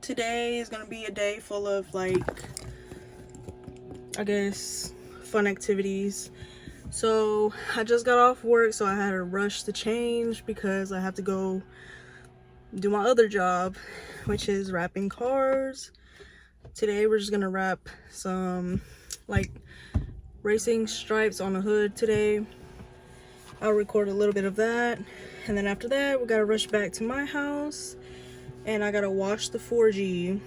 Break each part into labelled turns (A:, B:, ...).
A: Today is gonna be a day full of, like, I guess, fun activities. So I just got off work, so I had to rush to change because I have to go do my other job, which is wrapping cars. Today we're just gonna wrap some, like, racing stripes on the hood today. I'll record a little bit of that, and then after that we gotta rush back to my house and I gotta wash the 4G.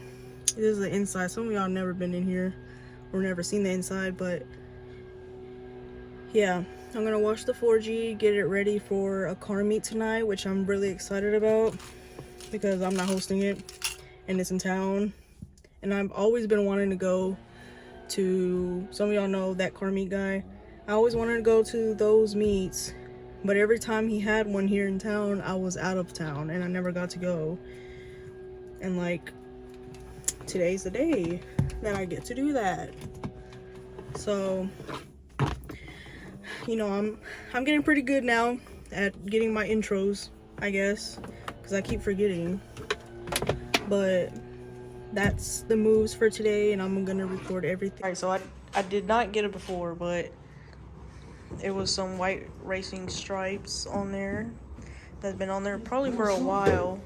A: This is the inside. Some of y'all never been in here or never seen the inside, but yeah, I'm gonna wash the 4G, get it ready for a car meet tonight, which I'm really excited about because I'm not hosting it and it's in town. And I've always been wanting to go to, some of y'all know that car meet guy. I always wanted to go to those meets, but every time he had one here in town, I was out of town and I never got to go. And like, today's the day that I get to do that. So, you know, I'm getting pretty good now at getting my intros, I guess, because I keep forgetting. But that's the moves for today, and I'm gonna record everything. All right, so I did not get it before, but it was some white racing stripes on there that's been on there probably for a while,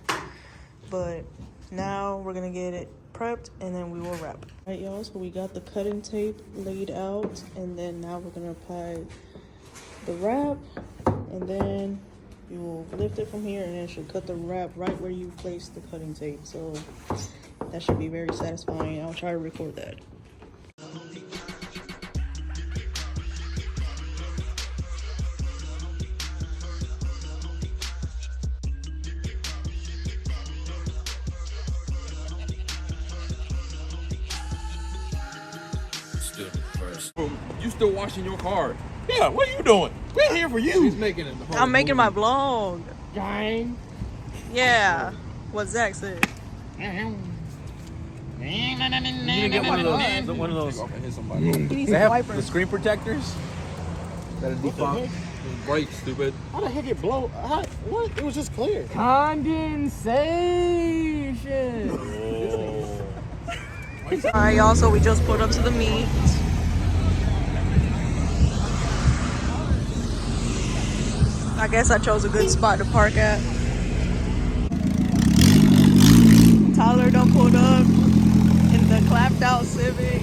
A: but now we're gonna get it prepped and then we will wrap. All right, y'all, so we got the cutting tape laid out, and then now we're gonna apply the wrap, and then you will lift it from here and it should cut the wrap right where you place the cutting tape. So that should be very satisfying. I'll try to record that.
B: You still washing your car? Yeah, what are you doing? We're here for you.
C: He's making it.
A: I'm making my vlog.
C: Gang.
A: Yeah, what Zach said.
B: You need to get one of those. Hit somebody.
A: They have
B: the screen protectors. That is defunct. Great, stupid.
C: How the heck it blow? What? It was just clear.
D: Condensation.
B: Oh.
A: Alright, y'all, so we just pulled up to the meet. I guess I chose a good spot to park at. Tyler done pulled up in the clapped out Civic.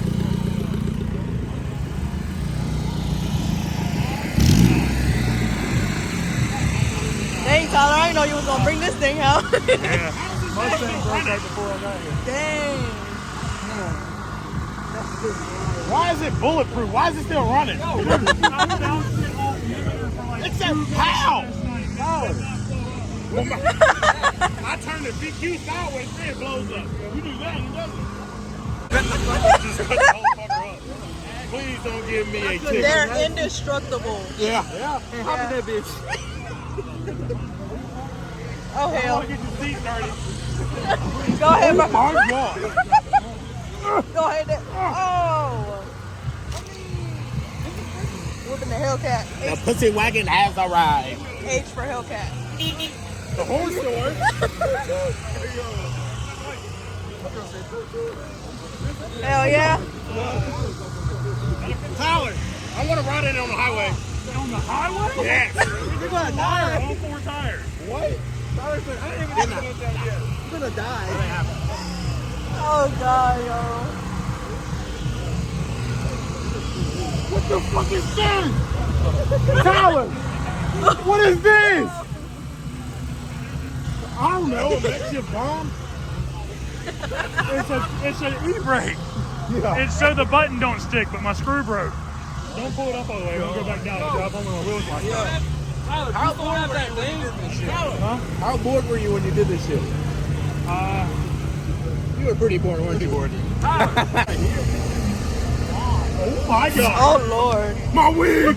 A: Dang, Tyler, I didn't know you was gonna bring this thing out.
D: Yeah. Mustang broke right before I got here.
A: Dang.
C: Why is it bulletproof? Why is it still running? It's a how? I turned the BQ sideways and it blows up. You do that, it doesn't. Just cut the whole fucker up. Please don't give me a ticket.
A: They're indestructible.
C: Yeah.
D: Hey, hop in that bitch.
A: Oh,
C: I
A: hell.
C: want to get the seat dirty.
A: Go ahead, bro.
C: My God.
A: Go ahead. Oh. Whooping the Hellcat.
C: The pussy wagon has arrived.
A: H for Hellcat.
C: The horse door.
A: Hell yeah.
C: Tyler, I want to ride it on the highway.
D: On the highway?
C: Yes.
D: You're gonna die. All four tires.
C: What?
D: Tyler said, I didn't even know that yet.
C: You're gonna die.
A: Oh, God, yo.
C: What the fuck is this? Tyler, what is this? I don't know. That shit bomb.
D: It's an e-brake.
C: Yeah.
D: It's so the button don't stick, but my screw broke. Don't pull it up all the way. We'll go back down and drop only my wheels like that.
B: How bored that thing?
D: Huh?
C: How bored were you when you did this shit? You were pretty bored, weren't you?
B: Bored.
C: Oh my God.
A: Oh, Lord.
C: My wig.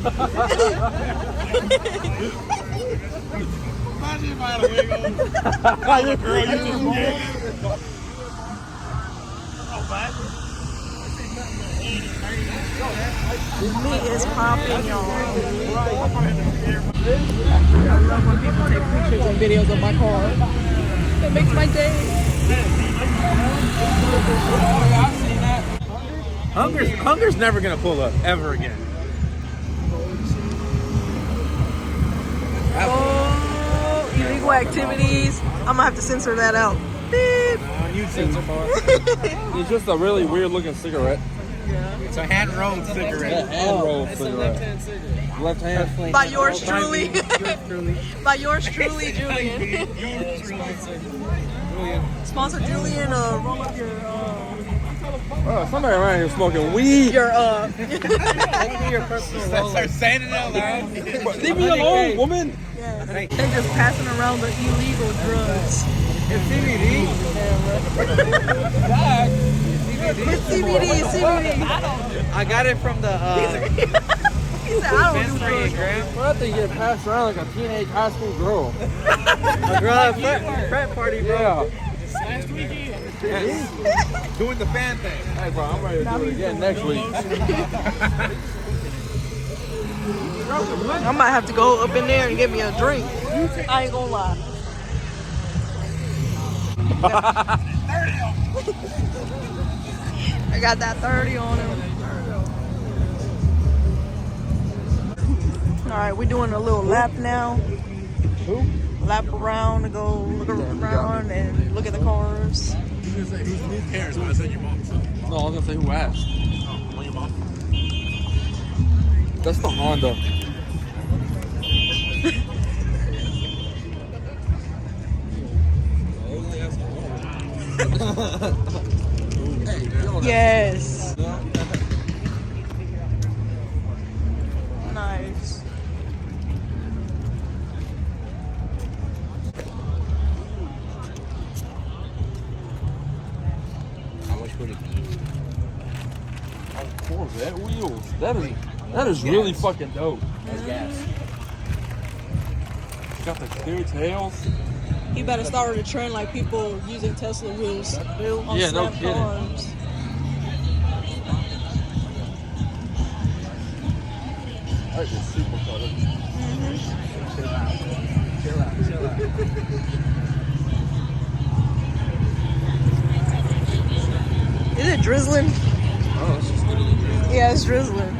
B: Imagine if I had a wig on.
C: Look, girl, you just did.
B: Oh, bad.
A: Meat is popping, y'all. I love when people take pictures and videos of my car. It makes my day.
C: Hunger's never gonna pull up ever again.
A: Oh, illegal activities. I'm gonna have to censor that out. Beep.
C: You censor bar.
B: It's just a really weird looking cigarette.
C: It's a hand rolled cigarette.
B: Hand rolled cigarette. Left hand.
A: By yours truly. By yours truly, Julian. Sponsor Julian, roll up your
B: Somebody around here smoking weed.
A: your
C: Your personal roller. Saying it out loud.
B: Leave me alone, woman.
A: yes. They just passing around the illegal drugs.
C: It's CBD.
A: It's CBD, CBD.
C: I got it from the
A: He said, I don't do drugs.
B: Well, that thing get passed around like a teenage high school girl.
C: A girl at frat party, bro.
B: Yeah.
C: Last weekend. Doing the fan thing.
B: Hey, bro, I'm ready to do it again next week.
A: I might have to go up in there and get me a drink. I ain't gonna lie. I got that 30 on him. All right, we're doing a little lap now.
B: Who?
A: Lap around to go look around and look at the cars.
C: Who cares when I said your mom?
B: No, I was gonna say who asked. That's the Honda.
A: Yes. Nice.
C: How much would it be?
B: Corvette wheels. That is really fucking dope.
C: That's gas.
B: Got the clear tails.
A: He better start with a trend like people using Tesla wheels on
B: Yeah, no
A: slam
B: kidding.
A: cars.
B: I like this super color.
C: Chill out.
A: Is it drizzling?
C: Oh, it's just literally drizzling.
A: Yeah, it's drizzling.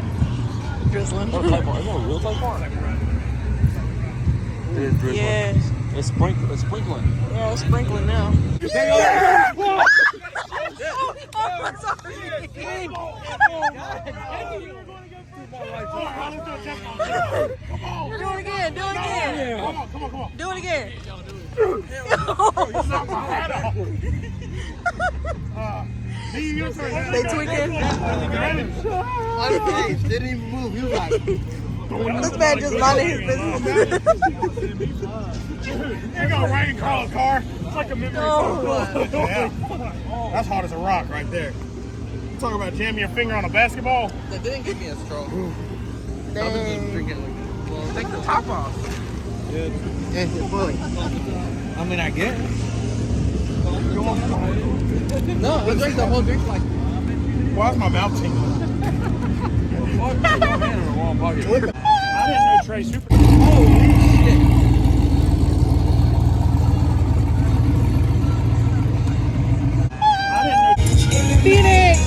A: Drizzling.
B: What type of? Is that a real type car? It is drizzling.
A: Yes.
B: It's sprinkling.
A: Yeah, it's sprinkling now. Oh, I'm sorry. Do it again. Do it again.
C: Come on.
A: Do it again. They tweaking.
C: Didn't even move. He was like,
A: This man just minding his business.
C: there go Ryan Carl's car.
D: It's like a memory
A: Oh.
D: foam.
C: Yeah. That's hard as a rock right there. Talk about jamming your finger on a basketball.
E: That didn't give me a stroke.
A: Dang.
E: Take the top off.
C: Yeah, fully. I mean, I get it.
E: No, I drank the whole drink like.
C: Why is my mouth tingling?
B: Your hand in the wrong pocket.
D: I didn't know Trey Super.
E: Holy shit.
D: I didn't know.
A: Phoenix!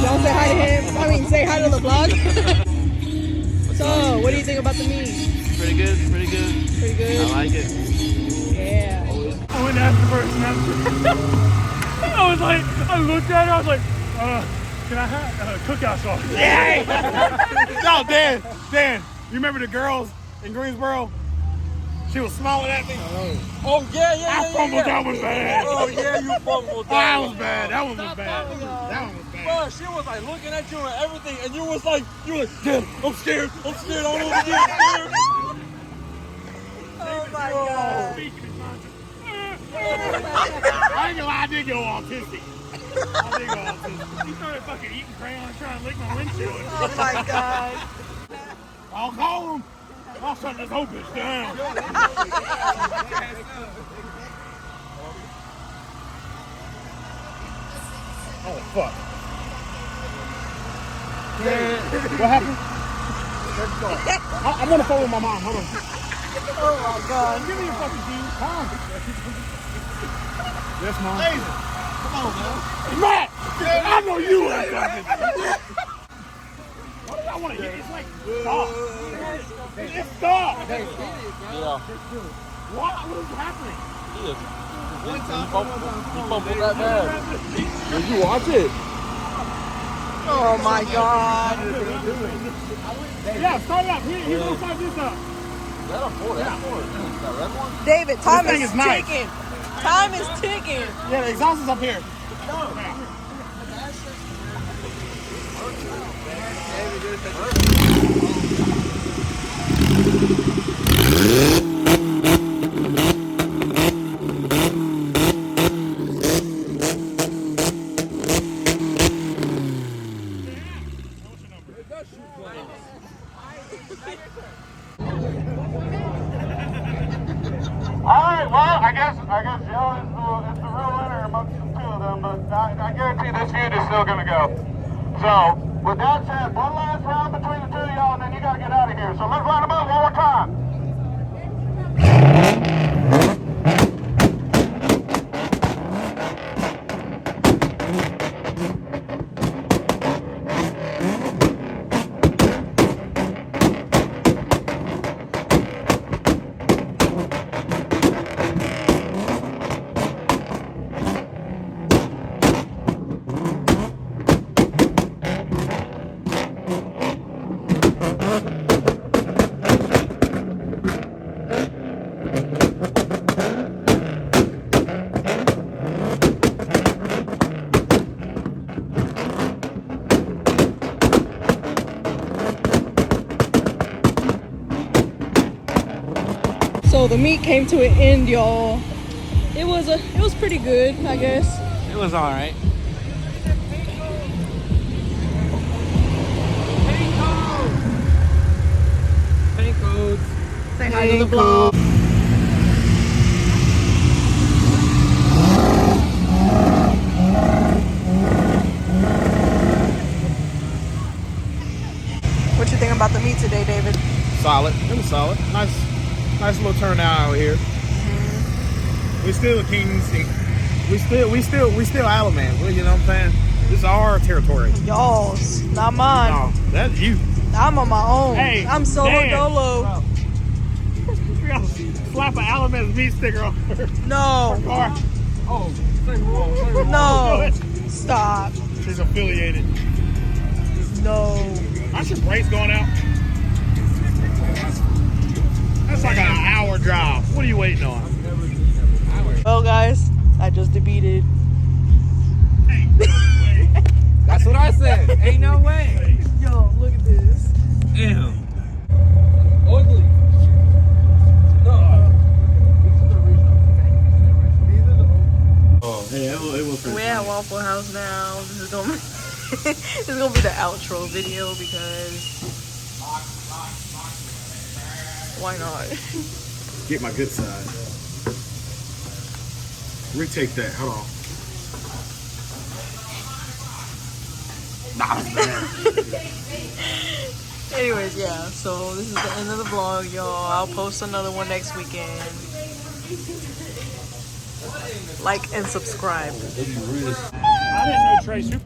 A: Y'all say hi to him. I mean, say hi to the vlog. So, what do you think about the meat?
E: Pretty good. Pretty good.
A: Pretty good?
E: I like it.
A: Yeah.
D: I went to ask the person after. I was like, I looked at her, I was like, can I have cookout sauce?
C: Yeah! No, Dan, you remember the girls in Greensboro? She was smiling at me.
B: Oh yeah.
C: I fumbled. That was bad.
B: Oh yeah, you fumbled.
C: That was bad. That one was bad.
B: Bro, she was like looking at you and everything, and you were like, Dad, I'm scared. I don't know what to do. I'm scared.
A: Oh my god.
C: I ain't gonna lie, I did go autistic.
D: He started fucking eating crayons trying to lick my windshield.
A: Oh my god.
C: I'll call him. I'll shut this whole bitch down. Oh, fuck. What happened? I'm on the phone with my mom. Hold on.
A: Oh my god.
C: Give me your fucking keys. Huh? Yes, Mom. Nathan, come on, man. Matt! I know you ain't fucking. What do I want to hit? It's like, stop. It's stop.
B: Yeah.
C: What is happening?
B: He fumbled that bad. Did you watch it?
A: Oh my god.
C: Yeah, start it up. He's going to start this up.
B: Is that a four? That's four. That red one?
A: David, time
C: This thing
A: is
C: is nice.
A: ticking. Time is ticking.
C: Yeah, the exhaust is up here. Alright, well, I guess Joe is the real winner amongst the two of them, but I guarantee this feud is still gonna go. So, with that said, one last round between the two of y'all, and then you gotta get out of here. So let's line them up one more time.
A: So the meet came to an end, y'all. It was pretty good, I guess.
E: It was all right. Paint codes.
A: Say hi to the vlog. What you think about the meet today, David?
C: Solid. It was solid. Nice little turnout out here. We still kings. We still Alabama. Well, you know what I'm saying? This is our territory.
A: Y'all's, not mine.
C: No, that's you.
A: I'm on my own.
C: Hey,
A: I'm solo
C: Dan.
A: dolo.
C: We gotta slap an Alabama meat sticker on her
A: No,
C: car.
B: Oh, say whoa.
A: no, stop.
C: She's affiliated.
A: No.
C: How's your brakes going out? That's like an hour drive. What are you waiting on?
A: Well, guys, I just debated.
E: That's what I said. Ain't no way.
A: Yo, look at this.
E: Damn.
B: Ugly. No.
C: Yeah, it was
A: We're at Waffle House now. This is gonna this is gonna be the outro video because why not?
C: Get my good side. Retake that. Hold on. Nah, that's bad.
A: Anyways, yeah. So this is the end of the vlog, y'all. I'll post another one next weekend. Like and subscribe.
C: I didn't know Trey Super.